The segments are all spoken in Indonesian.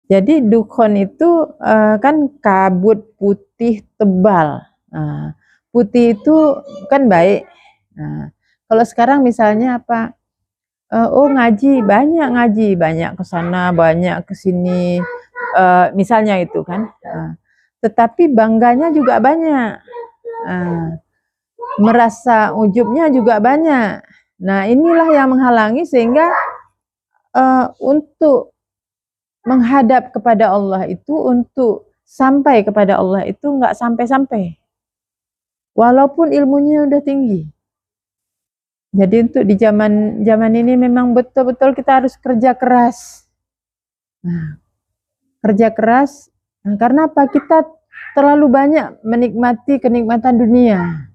Jadi dukhon itu kan kabut putih tebal. Nah, putih itu kan baik. Nah, kalau sekarang misalnya apa? Oh ngaji, banyak ke sana, banyak ke sini. Misalnya itu kan. Tetapi bangganya juga banyak. Merasa ujubnya juga banyak. Nah, inilah yang menghalangi sehingga untuk menghadap kepada Allah itu, untuk sampai kepada Allah itu nggak sampai-sampai. Walaupun ilmunya udah tinggi. Jadi untuk di zaman ini memang betul-betul kita harus kerja keras. Nah, kerja keras karena apa? Kita terlalu banyak menikmati kenikmatan dunia.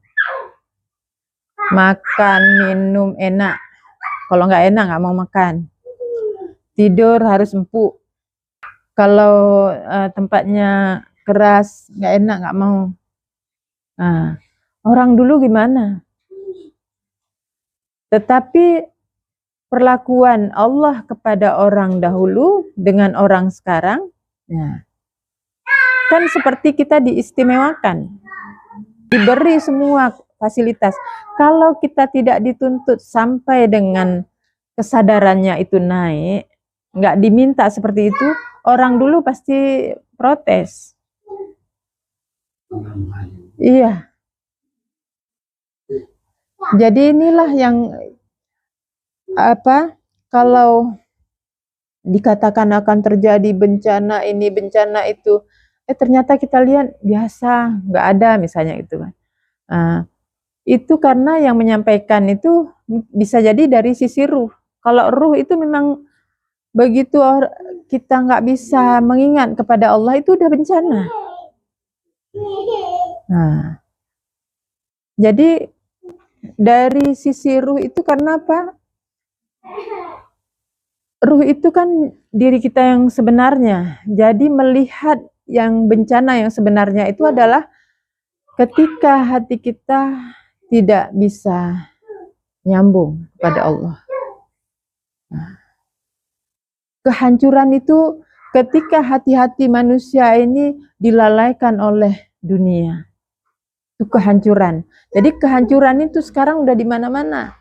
Makan, minum enak. Kalau nggak enak nggak mau makan. Tidur harus empuk. Kalau tempatnya keras, nggak enak, nggak mau. Nah, orang dulu gimana? Tetapi perlakuan Allah kepada orang dahulu dengan orang sekarang, ya, kan seperti kita diistimewakan, diberi semua fasilitas. Kalau kita tidak dituntut sampai dengan kesadarannya itu naik, nggak diminta seperti itu, orang dulu pasti protes. Iya. Jadi inilah yang apa, kalau dikatakan akan terjadi bencana ini, bencana itu, ternyata kita lihat biasa, nggak ada misalnya itu kan. Itu karena yang menyampaikan itu bisa jadi dari sisi ruh. Kalau ruh itu memang begitu kita nggak bisa mengingat kepada Allah itu udah bencana. Nah, jadi dari sisi ruh itu karena apa? Ruh itu kan diri kita yang sebenarnya. Jadi melihat yang bencana yang sebenarnya itu adalah ketika hati kita tidak bisa nyambung pada Allah. Nah, kehancuran itu ketika hati-hati manusia ini dilalaikan oleh dunia. Itu kehancuran. Jadi kehancuran itu sekarang udah di mana-mana.